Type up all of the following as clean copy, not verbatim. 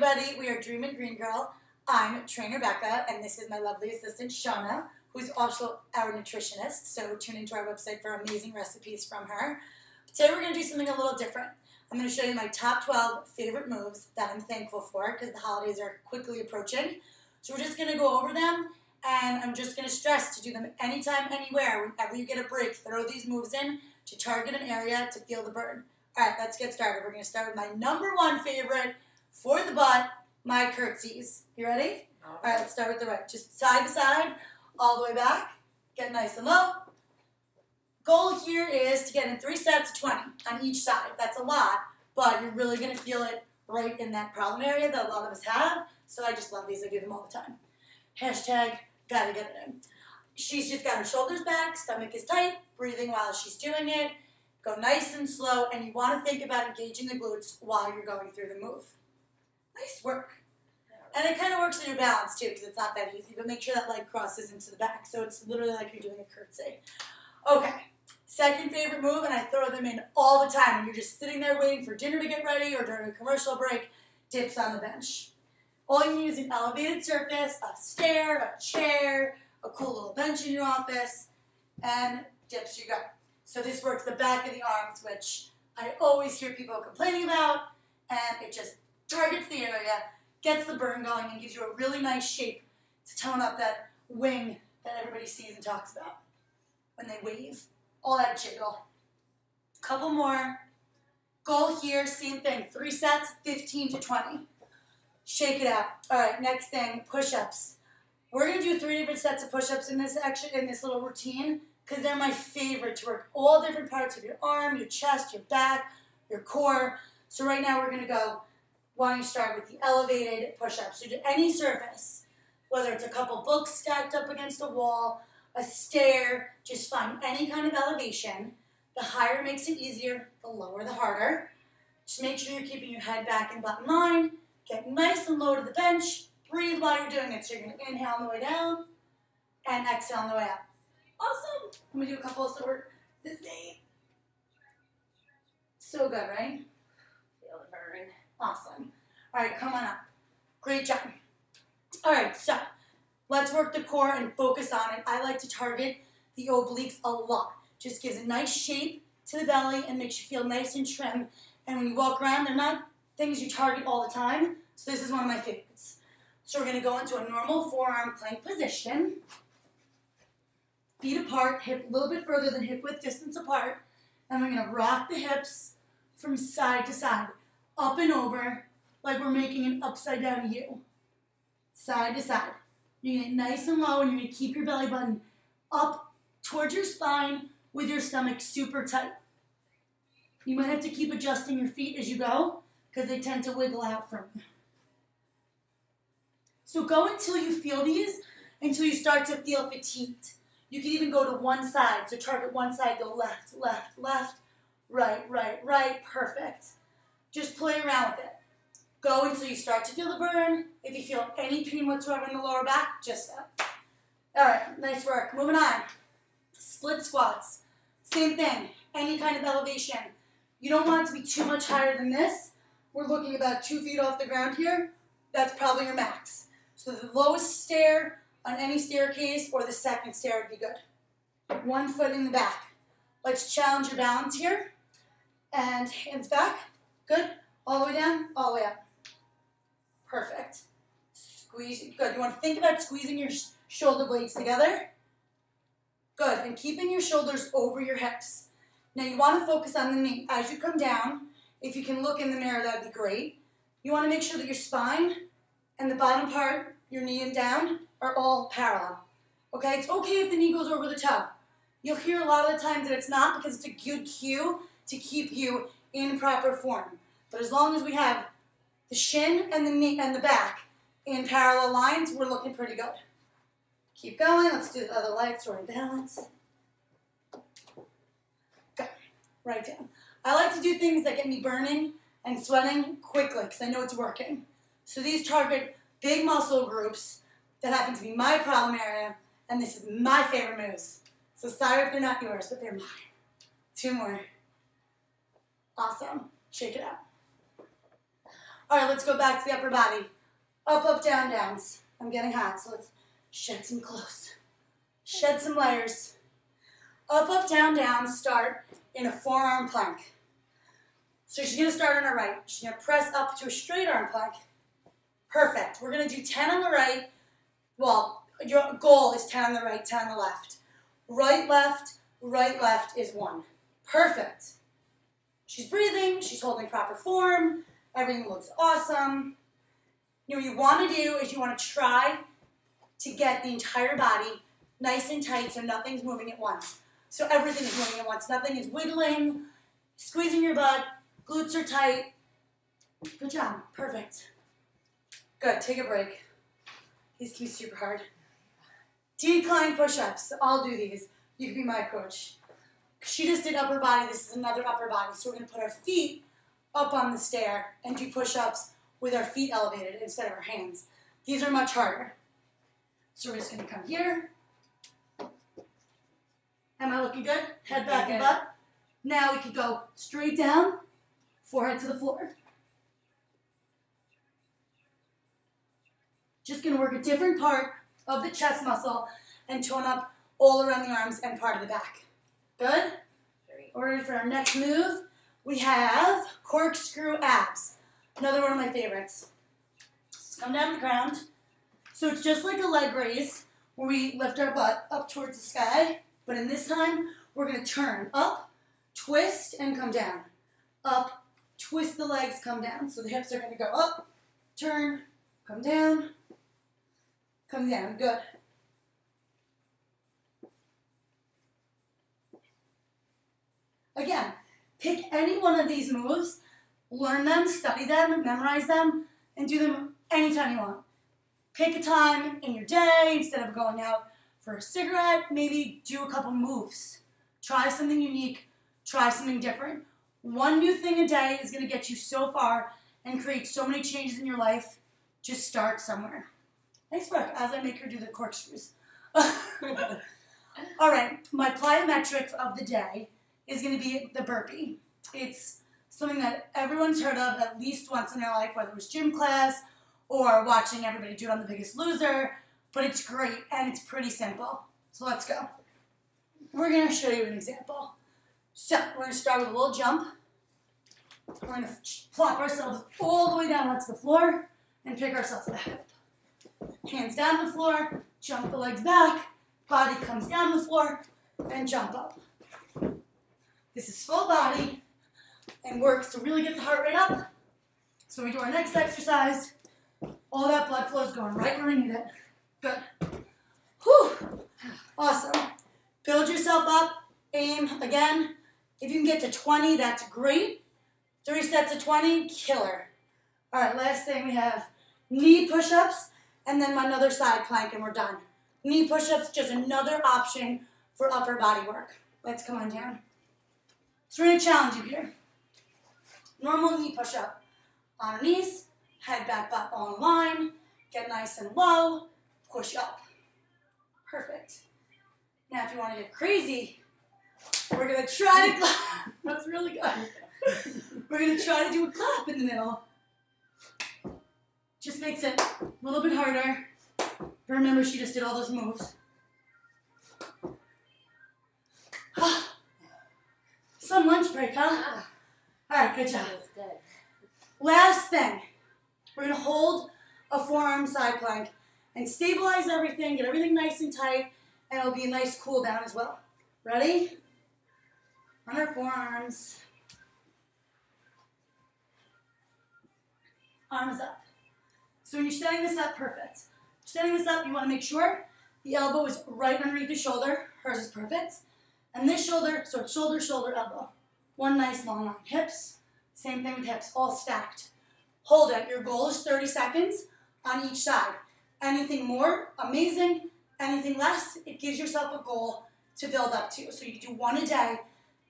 everybody, we are Dream and Green Girl. I'm Trainer Becca, and this is my lovely assistant Shauna, who's also our nutritionist, so tune into our website for amazing recipes from her. Today we're going to do something a little different. I'm going to show you my top 12 favorite moves that I'm thankful for because the holidays are quickly approaching. So we're just going to go over them, and I'm just going to stress to do them anytime, anywhere. Whenever you get a break, throw these moves in to target an area to feel the burn. All right, let's get started. We're going to start with my number one favorite for the butt, my curtsies. You ready? All right, let's start with the right. Just side to side, all the way back. Get nice and low. Goal here is to get in 3 sets of 20 on each side. That's a lot, but you're really going to feel it right in that problem area that a lot of us have. So I just love these. I do them all the time. Hashtag, gotta get it in. She's just got her shoulders back, stomach is tight, breathing while she's doing it. Go nice and slow, and you want to think about engaging the glutes while you're going through the move. Nice work. And it kind of works in your balance too, because it's not that easy, but make sure that leg crosses into the back, so it's literally like you're doing a curtsy. Okay, second favorite move, and I throw them in all the time when you're just sitting there waiting for dinner to get ready or during a commercial break, dips on the bench. All you need is an elevated surface, a stair, a chair, a cool little bench in your office, and dips you go. So this works the back of the arms, which I always hear people complaining about, and it just targets the area, gets the burn going, and gives you a really nice shape to tone up that wing that everybody sees and talks about when they wave. All that jiggle. Couple more. Goal here, same thing. 3 sets, 15 to 20. Shake it out. All right, next thing, push-ups. We're going to do 3 different sets of push-ups in this little routine because they're my favorite to work all different parts of your arm, your chest, your back, your core. So right now we're going to go, why don't you start with the elevated push-ups. So do any surface, whether it's a couple books stacked up against a wall, a stair, just find any kind of elevation. The higher makes it easier, the lower the harder. Just make sure you're keeping your head back in bottom line. Get nice and low to the bench. Breathe while you're doing it. So you're going to inhale on the way down and exhale on the way up. Awesome. I'm going to do a couple so we're the same. So good, right? Feel the burn. Awesome. All right, come on up. Great job. All right, so let's work the core and focus on it. I like to target the obliques a lot. Just gives a nice shape to the belly and makes you feel nice and trim. And when you walk around, they're not things you target all the time. So this is one of my favorites. So we're going to go into a normal forearm plank position. Feet apart, hip a little bit further than hip width distance apart. And we're going to rock the hips from side to side, up and over, like we're making an upside down U. Side to side. You're going to get nice and low, and you're going to keep your belly button up towards your spine with your stomach super tight. You might have to keep adjusting your feet as you go, because they tend to wiggle out from you. So go until you feel these, until you start to feel fatigued. You can even go to one side. So target one side, go left, left, left, right, right, right. Perfect. Just play around with it. Go until you start to feel the burn. If you feel any pain whatsoever in the lower back, just stop. All right, nice work. Moving on. Split squats. Same thing. Any kind of elevation. You don't want it to be too much higher than this. We're looking about 2 feet off the ground here. That's probably your max. So the lowest stair on any staircase or the second stair would be good. 1 foot in the back. Let's challenge your balance here. And hands back. Good. All the way down, all the way up. Perfect. Squeeze. Good. You want to think about squeezing your shoulder blades together. Good. And keeping your shoulders over your hips. Now you want to focus on the knee. As you come down, if you can look in the mirror, that would be great. You want to make sure that your spine and the bottom part, your knee and down, are all parallel. Okay? It's okay if the knee goes over the toe. You'll hear a lot of the times that it's not because it's a good cue to keep you in proper form. But as long as we have the shin and the knee and the back in parallel lines, we're looking pretty good. Keep going. Let's do the other leg, so we're in balance. Go. Right down. I like to do things that get me burning and sweating quickly because I know it's working. So these target big muscle groups that happen to be my problem area, and this is my favorite moves. So sorry if they're not yours, but they're mine. 2 more. Awesome. Shake it out. All right, let's go back to the upper body. Up, up, down, downs. I'm getting hot, so let's shed some clothes. Shed some layers. Up, up, down, down. Start in a forearm plank. So she's going to start on her right. She's going to press up to a straight arm plank. Perfect. We're going to do 10 on the right. Well, your goal is 10 on the right, 10 on the left. Right, left is 1. Perfect. She's breathing. She's holding proper form. Everything looks awesome. What you want to do is you want to try to get the entire body nice and tight so nothing's moving at once. So everything is moving at once. Nothing is wiggling, squeezing your butt, glutes are tight. Good job. Perfect. Good. Take a break. These can be super hard. Decline push-ups. I'll do these. You can be my coach. She just did upper body. This is another upper body. So we're going to put our feet up on the stair and do push-ups with our feet elevated instead of our hands. These are much harder. So we're just going to come here. Am I looking good? Head back and butt. Now we can go straight down, forehead to the floor. Just going to work a different part of the chest muscle and tone up all around the arms and part of the back. Good? We're ready for our next move. We have corkscrew abs. Another one of my favorites. Just come down to the ground. So it's just like a leg raise where we lift our butt up towards the sky. But in this time, we're going to turn up, twist, and come down. Up, twist the legs, come down. So the hips are going to go up, turn, come down, come down. Good. Again, pick any one of these moves, learn them, study them, memorize them, and do them anytime you want. Pick a time in your day instead of going out for a cigarette. Maybe do a couple moves. Try something unique. Try something different. One new thing a day is going to get you so far and create so many changes in your life. Just start somewhere. Nice work, as I make her do the corkscrews. All right, my plyometric of the day is going to be the burpee. It's something that everyone's heard of at least once in their life, whether it was gym class or watching everybody do it on The Biggest Loser, but it's great and it's pretty simple. So let's go. We're going to show you an example. So we're going to start with a little jump. We're going to plop ourselves all the way down onto the floor and pick ourselves back up. Hands down to the floor, jump the legs back, body comes down to the floor, and jump up. This is full body and works to really get the heart rate up. So when we do our next exercise, all that blood flow is going right where we need it. Good. Whew. Awesome. Build yourself up. Aim again. If you can get to 20, that's great. 3 sets of 20, killer. All right, last thing we have knee push-ups and then another side plank and we're done. Knee push-ups, just another option for upper body work. Let's come on down. So we're going to challenge you here. Normal knee push-up. On our knees, head back, butt all in line. Get nice and low. Push up. Perfect. Now if you want to get crazy, we're going to try to clap. That's really good. We're going to try to do a clap in the middle. Just makes it a little bit harder. But remember, she just did all those moves. Some lunch break, huh? All right, good job. That's good. Last thing, we're going to hold a forearm side plank and stabilize everything, get everything nice and tight, and it'll be a nice cool down as well. Ready? On our forearms. Arms up. So when you're setting this up, perfect. Setting this up, you want to make sure the elbow is right underneath the shoulder. Hers is perfect. And this shoulder, so it's shoulder, shoulder, elbow. One nice long line. Hips, same thing with hips, all stacked. Hold it. Your goal is 30 seconds on each side. Anything more, amazing. Anything less, it gives yourself a goal to build up to. So you do one a day,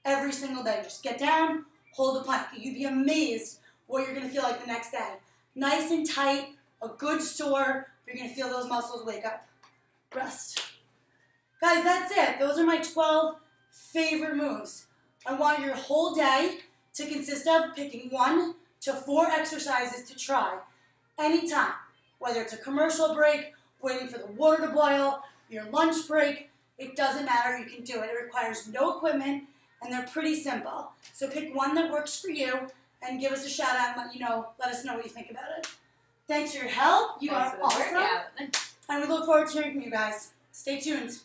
every single day. Just get down, hold the plank. You'd be amazed what you're going to feel like the next day. Nice and tight, a good sore. You're going to feel those muscles wake up. Rest. Guys, that's it. Those are my 12 favorite moves. I want your whole day to consist of picking 1 to 4 exercises to try anytime, whether it's a commercial break, waiting for the water to boil, your lunch break, it doesn't matter, you can do it. It requires no equipment, and they're pretty simple. So pick one that works for you, and give us a shout out and let us know what you think about it. Thanks for your help. You are awesome. And we look forward to hearing from you guys. Stay tuned.